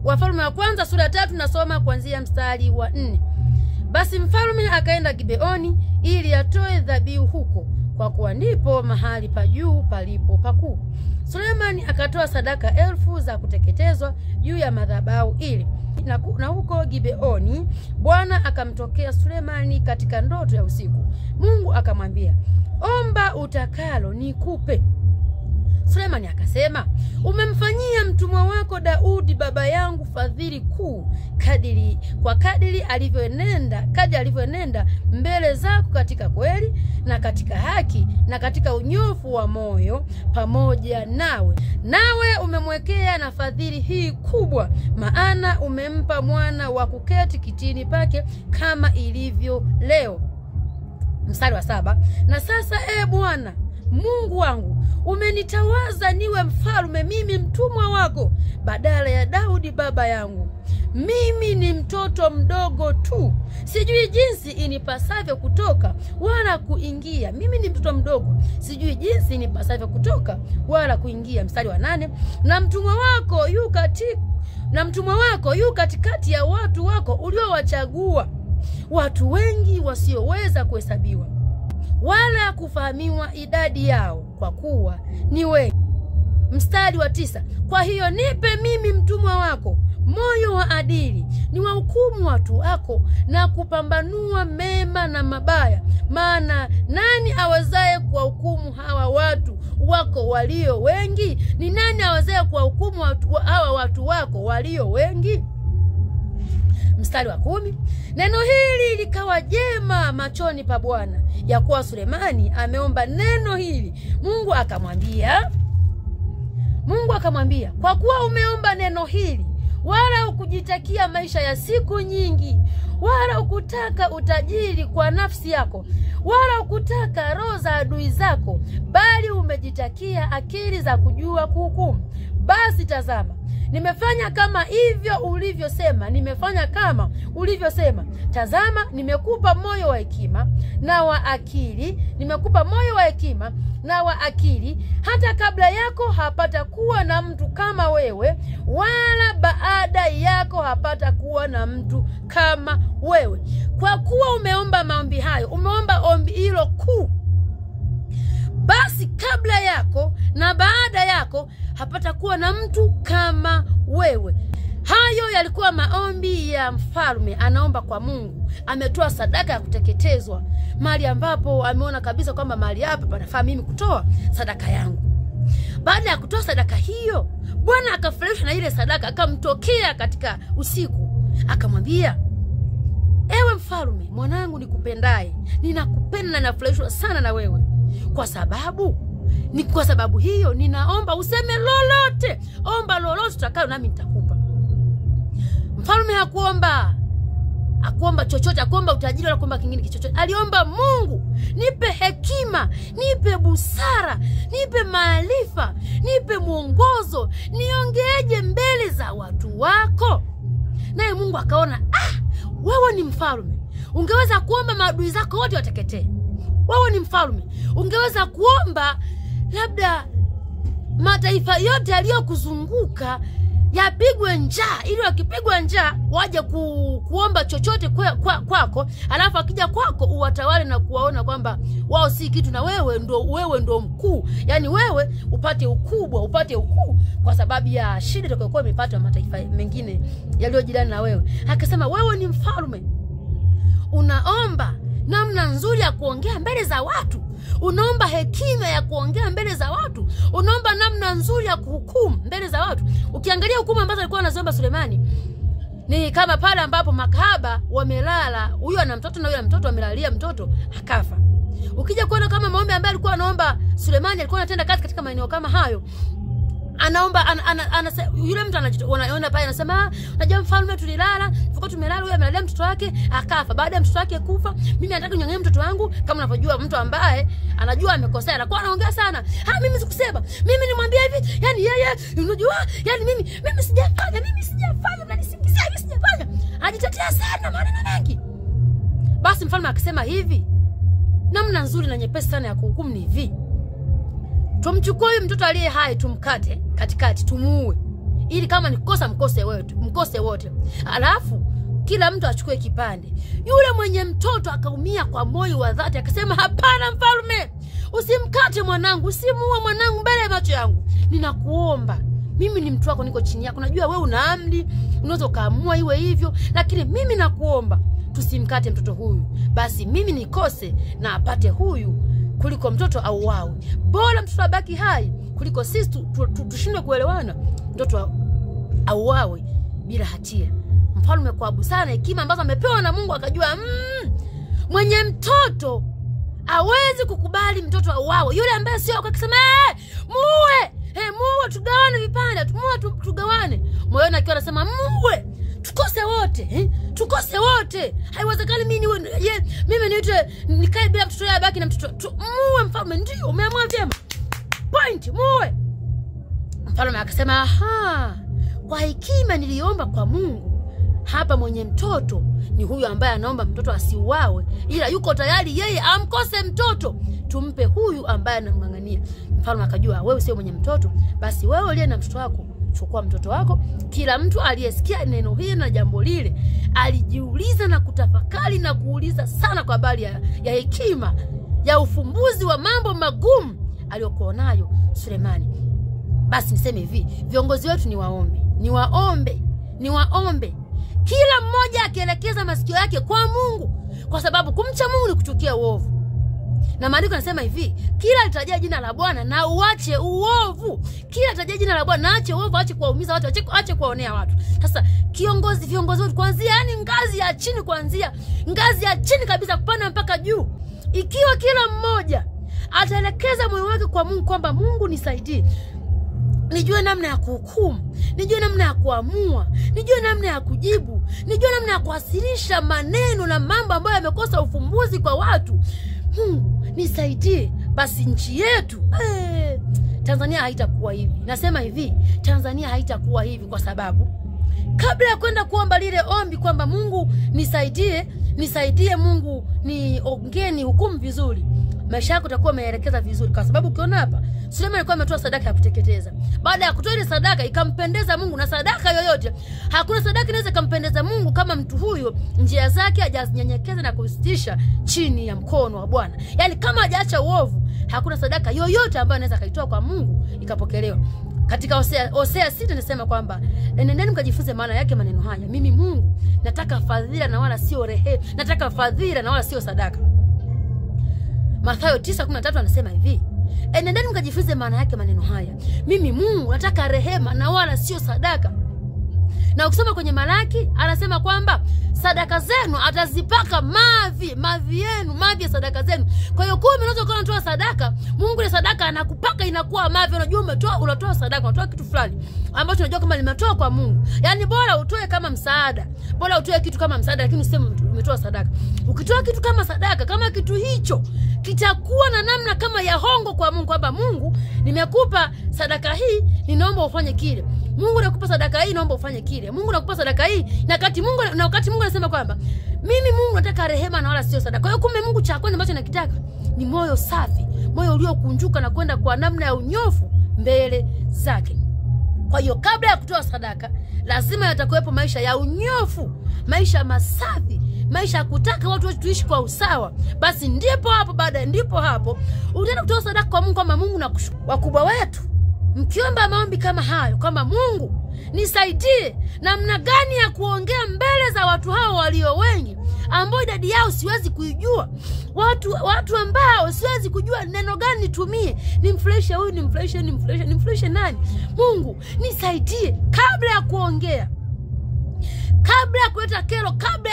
Wafalme wa kwanza sura 3 nasoma kuanzia mstari wa 4. Basi mfalme akaenda Gibeoni ili atoe dhabihu huko, kwa kuwa ndipo mahali pa juu palipo pakuu. Sulemani akatoa sadaka 1000 za kuteketezwa juu ya madhabahu ili na huko Gibeoni Bwana akamtokea Sulemani katika ndoto ya usiku. Mungu akamwambia, omba utakalo nikupe. Sulemani akasema, umemfanyia mtumwa wako Daudi baba yangu fadhili kuu, kadiri alivyoenenda mbele zako katika kweli na katika haki na katika unyofu wa moyo pamoja nawe umemwekea na fadhili hii kubwa, maana umempa mwana wa kuketi kitini pake kama ilivyo leo. Mstari wa 7. Na sasa Bwana Mungu wangu, umenitawaza niwe mfalme mimi mtumwa wako badala ya Daudi baba yangu. Mimi ni mtoto mdogo tu, sijui jinsi inipasavyo kutoka wala kuingia. Mimi ni mtoto mdogo, sijui jinsi inipasavyo kutoka wala kuingia. Mstari wa 8. Na mtumwa wako yu katikati ya watu wako uliowachagua, watu wengi wasioweza kuhesabiwa wala kufahamiwa idadi yao, kwa kuwa ni wengi. Mstari wa 9. Kwa hiyo nipe mimi mtumwa wako moyo wa adili, ni wahukumu watu wako na kupambanua mema na mabaya, maana nani awezaye kuwahukumu hawa watu wako walio wengi? Ni nani awezaye kuwahukumu hawa watu wako walio wengi? Mstari wa 10. Neno hili likawa jema machoni pa Bwana, ya kuwa Sulemani ameomba neno hili. Mungu akamwambia, kwa kuwa umeomba neno hili, wala ukujitakia maisha ya siku nyingi, wala ukutaka utajiri kwa nafsi yako, wala ukutaka roho za adui zako, bali umejitakia akili za kujua kuhukumu, basi tazama, nimefanya kama hivyo ulivyosema. Tazama, nimekupa moyo wa hekima na wa akili, hata kabla yako hapata kuwa na mtu kama wewe, wala baada yako hapata kuwa na mtu kama wewe. Kwa kuwa umeomba maombi hayo, umeomba ombi hilo kuu, basi kabla yako na baada yako hapata kuwa na mtu kama wewe. Hayo yalikuwa maombi ya mfalme, anaomba kwa Mungu. Ametoa sadaka ya kuteketezwa mahali ambapo ameona kabisa kwamba mahali hapa panafaa mimi kutoa sadaka yangu. Baada ya kutoa sadaka hiyo, Bwana akafurahishwa na ile sadaka, akamtokea katika usiku, akamwambia, ewe mfalme mwanangu nikupendaye, ninakupenda na nafurahishwa sana na wewe. Kwa sababu hiyo ninaomba useme lolote, omba lolote utakalo nami nitakupa. Mfalme hakuomba chochote, hakuomba utajiri wala kuomba kingine chochote. Aliomba, Mungu nipe hekima, nipe busara, nipe maarifa, nipe mwongozo, niongeeje mbele za watu wako. Naye Mungu akaona, wewe ni mfalme, ungeweza kuomba maadui zako wote wateketee. Wewe ni mfalme, ungeweza kuomba labda mataifa yote yaliyokuzunguka yapigwe njaa, ili wakipigwa njaa waje kuomba chochote kwako, alafu akija kwako uwatawale na kuwaona kwamba wao si kitu na wewe ndo mkuu. Yani wewe upate ukuu kwa sababu ya shida itakayokuwa imepata mataifa mengine yaliyojirani na wewe. Akasema, wewe ni mfalme, unaomba namna nzuri ya kuongea mbele za watu, unaomba hekima ya kuongea mbele za watu, unaomba namna nzuri ya kuhukumu mbele za watu. Ukiangalia hukumu ambazo alikuwa anaziomba Sulemani ni kama pale ambapo makahaba wamelala, huyu ana mtoto na huyu ana mtoto, amelalia mtoto akafa. Ukija kuona kama maombi ambayo alikuwa anaomba Sulemani, alikuwa anatenda kazi katika maeneo kama hayo. Anaomba yule mtu anaona pale anasema, unajua mfalme tumelala, huyu amelalia mtoto wake akafa. Baada ya mtoto wake kufa, mimi nataka kunyang'anya mtoto wangu. Kama unavyojua mtu ambaye anajua amekosea anakuwa anaongea sana. Mimi sikusema, mimi nimwambia hivi, yani yeye unajua, yani mimi sijafanya, mnanisingizia hivi sijafanya. Ajitetea sana, maneno mengi. Basi mfalme akasema hivi, namna nzuri na nyepesi sana ya kuhukumu ni hivi: tumchukue huyu mtoto aliye hai, tumkate katikati, tumuue, ili kama nikosa mkose wote. Alafu kila mtu achukue kipande. Yule mwenye mtoto akaumia kwa moyo wa dhati, akasema, hapana mfalme, usimkate mwanangu, usimuue mwanangu mbele ya macho yangu. Ninakuomba, mimi ni mtu wako, niko chini yako. Najua wewe una amri, unaweza kaamua iwe hivyo, lakini mimi nakuomba tusimkate mtoto huyu. Basi mimi nikose na apate huyu kuliko mtoto auawe. Bora mtoto abaki hai kuliko sisi tushindwe kuelewana, mtoto auawe bila hatia. Mfalme kwa busara, hekima ambazo amepewa na Mungu, akajua mwenye mtoto hawezi kukubali mtoto auawe. Yule ambaye sio, akasema muue, tugawane vipande, tugawane. Moyoni akiwa anasema muue, tukose wote. Haiwezekani mimi niite nikae bila mtoto yake abaki na mtoto. Muue mfalme. Ndio umeamua vyema, point, muue. Mfalme akasema, aha, kwa hekima niliomba kwa Mungu, hapa mwenye mtoto ni huyu ambaye anaomba mtoto asiuawe, ila yuko tayari yeye amkose mtoto, tumpe huyu ambaye anamngangania. Mfalme akajua wewe sio mwenye mtoto, basi wewe uliye na mtoto wako, chukua mtoto wako. Kila mtu aliyesikia neno hili na jambo lile alijiuliza na kutafakari na kuuliza sana kwa habari ya hekima ya ufumbuzi wa mambo magumu aliyokuwa nayo Sulemani. Basi niseme hivi, viongozi wetu ni waombe kila mmoja akielekeza masikio yake kwa Mungu, kwa sababu kumcha Mungu ni kuchukia uovu. Na maandiko yanasema hivi, kila litajia jina la Bwana na uache uovu. Kila litajia jina la Bwana na aache uovu, aache kuwaumiza watu, aache kuwaonea watu. Sasa viongozi wetu kuanzia ngazi ya chini, kuanzia ngazi ya chini kabisa kupanda mpaka juu, ikiwa kila mmoja ataelekeza moyo wake kwa Mungu kwamba Mungu nisaidie, nijue namna ya kuhukumu, nijue namna ya kuamua, nijue namna ya kujibu, nijue namna ya kuwasilisha maneno na mambo ambayo yamekosa ufumbuzi kwa watu. Mungu nisaidie. Basi nchi yetu Tanzania haitakuwa hivi. Nasema hivi, Tanzania haitakuwa hivi kwa sababu kabla ya kwenda kuomba lile ombi kwamba Mungu nisaidie Mungu niongeni hukumu vizuri, maisha yako utakuwa umeelekeza vizuri. Kwa sababu ukiona hapa Sulemani alikuwa ametoa sadaka ya kuteketeza. Baada ya kutoa ile sadaka ikampendeza Mungu, na sadaka yoyote, hakuna sadaka inaweza kumpendeza Mungu kama mtu huyo njia zake hajanyenyekeza na kusitisha chini ya mkono wa Bwana. Yaani kama hajaacha uovu, hakuna sadaka yoyote ambayo anaweza kaitoa kwa Mungu ikapokelewa. Katika Hosea 6 nasema kwamba nendeni mkajifunze maana yake maneno haya, mimi Mungu nataka fadhila na wala sio rehema, nataka fadhila na wala sio sadaka. Mathayo 9:13 anasema hivi, nendeni mkajifunze maana yake maneno haya, mimi Mungu nataka rehema na wala sio sadaka. Na ukisoma kwenye Malaki anasema kwamba sadaka zenu atazipaka mavi ya sadaka zenu. Kwa hiyo kumbe unaweza kuwa unatoa sadaka, Mungu ile sadaka anakupaka inakuwa mavi. Unajua unatoa sadaka, unatoa kitu fulani ambacho unajua kama limetoa kwa Mungu. Yaani bora utoe kama msaada. Bora utoe kitu kama msaada, lakini useme umetoa sadaka. Ukitoa kitu kama sadaka, kama kitu hicho kitakuwa na namna kama ya hongo kwa Mungu, kwamba Mungu nimekupa sadaka hii, ninaomba ufanye kile. Mungu nakupa sadaka hii, naomba ufanye kile. Mungu nakupa sadaka hii, na wakati Mungu anasema kwamba mimi Mungu nataka rehema na wala sio sadaka. Kwa hiyo kumbe Mungu cha kwanza ambacho anakitaka ni moyo safi, moyo uliokunjuka na kwenda kwa namna ya unyofu mbele zake. Kwa hiyo kabla ya kutoa sadaka lazima yatakuwepo maisha ya unyofu, maisha masafi, maisha ya kutaka watu wetu tuishi kwa usawa. Basi ndipo hapo utaenda kutoa sadaka kwa Mungu, kama Mungu nakushukuru. Wakubwa wetu mkiomba maombi kama hayo, kama Mungu nisaidie namna gani ya kuongea mbele za watu hao walio wengi, ambao idadi yao siwezi kuijua, watu ambao siwezi kujua neno gani nitumie, nimfurahishe huyu, nimfurahishe nani. Mungu nisaidie kabla ya kuongea, kabla ya kuleta kero, kabla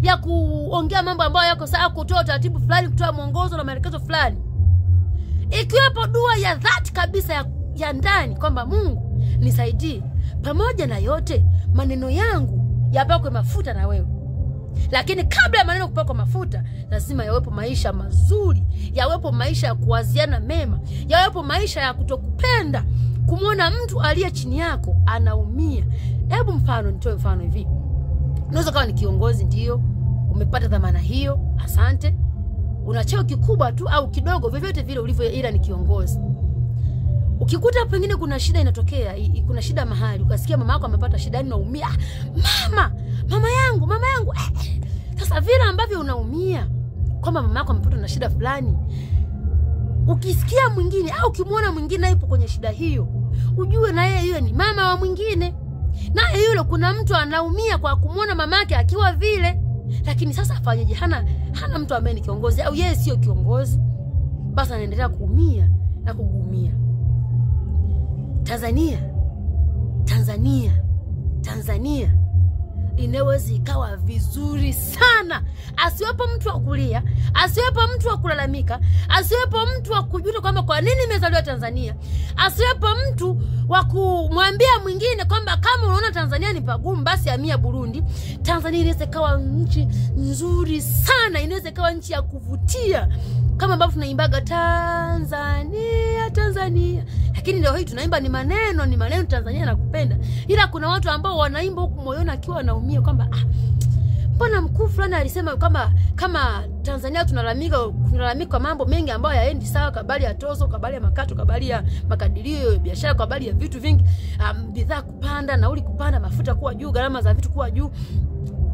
ya kuongea mambo ambayo yako sawa, kutoa taratibu fulani, kutoa mwongozo na maelekezo fulani, ikiwepo dua ya dhati kabisa ya ndani kwamba Mungu nisaidie. Pamoja na yote, maneno yangu yapakwe mafuta na wewe. Lakini kabla ya maneno kupakwa mafuta, lazima yawepo maisha mazuri, yawepo maisha ya kuwaziana mema, yawepo maisha ya kutokupenda kumwona mtu aliye chini yako anaumia. Hebu nitoe mfano hivi. Unaweza kuwa ni kiongozi, ndio umepata dhamana hiyo, asante. Una cheo kikubwa tu au kidogo, vyovyote vile ulivyo, ila ni kiongozi. Ukikuta pengine kuna shida inatokea, kuna shida mahali, ukasikia mama yako amepata shida, unaumia, mama yangu. Sasa vile ambavyo unaumia kwamba mama yako amepata na shida fulani, ukisikia mwingine au ukimuona mwingine yupo kwenye shida hiyo, ujue na yeye ni mama wa mwingine. Na yule kuna mtu anaumia kwa kumuona mamake akiwa vile. Lakini sasa afanyeje? Hana mtu ambaye ni kiongozi, au yeye sio kiongozi. Basi anaendelea kuumia na kugumia. Tanzania inaweza ikawa vizuri sana. Asiwepo mtu wa kulia, asiwepo mtu wa kulalamika, asiwepo mtu wa kujuta kwamba kwa nini nimezaliwa Tanzania, asiwepo mtu wa kumwambia mwingine kwamba kama unaona Tanzania ni pagumu basi hamia Burundi. Tanzania inaweza ikawa nchi nzuri sana, inaweza ikawa nchi ya kuvutia kama ambavyo tunaimbaga Tanzania. Lakini leo hii tunaimba ni maneno Tanzania nakupenda. Ila kuna watu ambao wanaimba huku moyoni akiwa anaumia kwamba mbona mkuu fulani alisema kama Tanzania tunalalamika mambo mengi ambayo hayaendi sawa, kabali ya tozo, kabali ya makato, kabali ya makadirio ya biashara, kabali ya vitu vingi, bidhaa kupanda, nauli kupanda, mafuta kuwa juu, gharama za vitu kuwa juu.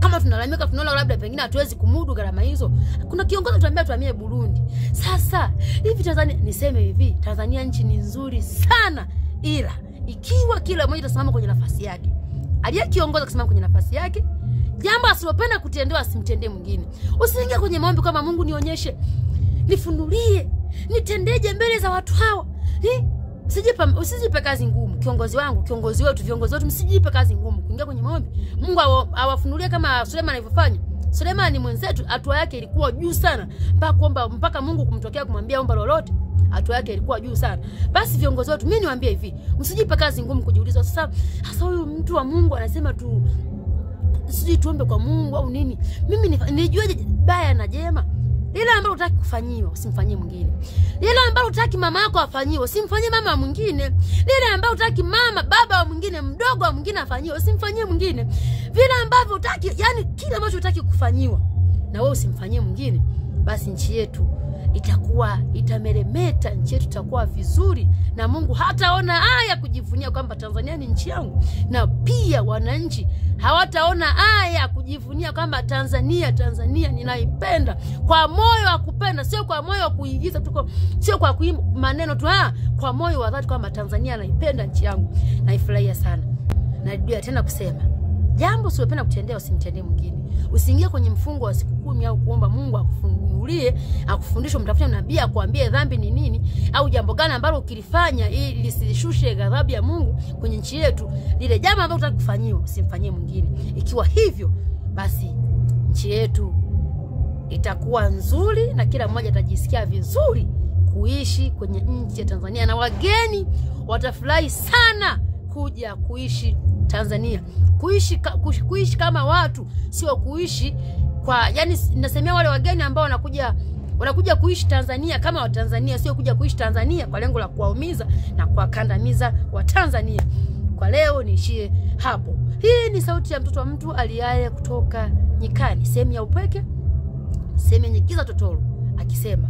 Kama tunalalamika tunaona labda pengine hatuwezi kumudu gharama hizo, kuna kiongozi tuambia tuhamie Burundi. Sasa hivi Tanzania, niseme hivi, Tanzania nchi ni nzuri sana, ila ikiwa kila mmoja atasimama kwenye nafasi yake, aliye kiongozi kusimama kwenye nafasi yake, jambo asilopenda kutendewa asimtendee mwingine. Usiingie kwenye maombi kama Mungu nionyeshe, nifunulie, nitendeje mbele za watu hawa. Usijipe kazi ngumu. Kiongozi wetu msijipe kazi ngumu. Kuingia kwenye maombi, Mungu awafunulie kama Suleiman alivyofanya. Suleiman ni mwenzetu, hatua yake ilikuwa juu sana. Mpaka Mungu kumtokea kumwambia omba lolote, hatua yake ilikuwa juu sana. Basi viongozi wetu, mimi niwaambie hivi, msijipe kazi ngumu kujiuliza sasa huyu mtu wa Mungu anasema tu sisi tuombe kwa Mungu au nini? Mimi nijueje baya na jema? Lile ambalo unataka kufanyiwa usimfanyie mwingine. Lile ambalo unataka mama yako afanyiwe usimfanyie mama mwingine. Lile ambalo unataka baba wa mwingine, mdogo wa mwingine afanyiwe usimfanyie mwingine. Vile ambavyo unataka, yani kile ambacho unataka kufanyiwa na wewe usimfanyie mwingine, basi nchi yetu itameremeta, nchi yetu itakuwa vizuri, na Mungu hataona haya kujivunia kwamba Tanzania ni nchi yangu, na pia wananchi hawataona haya kujivunia kwamba Tanzania ninaipenda kwa moyo wa kupenda, sio kwa moyo wa kuigiza tu, sio kwa kuimba maneno tu, kwa moyo wa dhati kwamba Tanzania naipenda nchi yangu, naifurahia sana. Narudia tena kusema, jambo usilopenda kutendea usimtendee mwingine. Usiingie kwenye mfungo wa siku 10 au kuomba Mungu akufunulie, akufundishe, mtafute nabii akuambie dhambi ni nini au jambo gani ambalo ukilifanya ili lisishushe ghadhabu ya Mungu kwenye nchi yetu. Lile jambo ambalo unataka kufanyiwa usimfanyie mwingine. Ikiwa hivyo, basi nchi yetu itakuwa nzuri na kila mmoja atajisikia vizuri kuishi kwenye nchi ya Tanzania, na wageni watafurahi sana kuja kuishi Tanzania. Kuishi kama watu, sio kuishi kwa, yani nasemea wale wageni ambao wanakuja kuishi Tanzania kama Watanzania, sio kuja kuishi Tanzania kwa lengo la kuwaumiza na kuwakandamiza Watanzania. Kwa leo niishie hapo. Hii ni sauti ya mtoto wa mtu aliaye kutoka nyikani, sehemu ya upweke, sehemu yenye giza totoro, akisema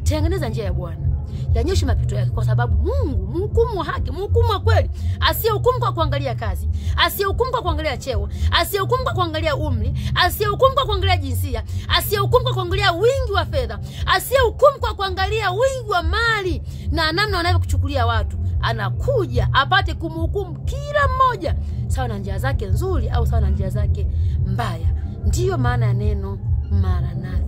tengeneza njia ya Bwana, yanyoshe mapito yake, kwa sababu Mungu mhukumu wa haki, mhukumu wa kweli, asiyehukumu kwa kuangalia kazi, asiyehukumu kwa kuangalia cheo, asiyehukumu kwa kuangalia umri, asiyehukumu kwa kuangalia jinsia, asiyehukumu kwa kuangalia wingi wa fedha, asiyehukumu kwa kuangalia wingi wa mali na namna wanavyokuchukulia watu. Anakuja apate kumhukumu kila mmoja sawa na njia zake nzuri au sawa na njia zake mbaya. Ndiyo maana ya neno Maranatha.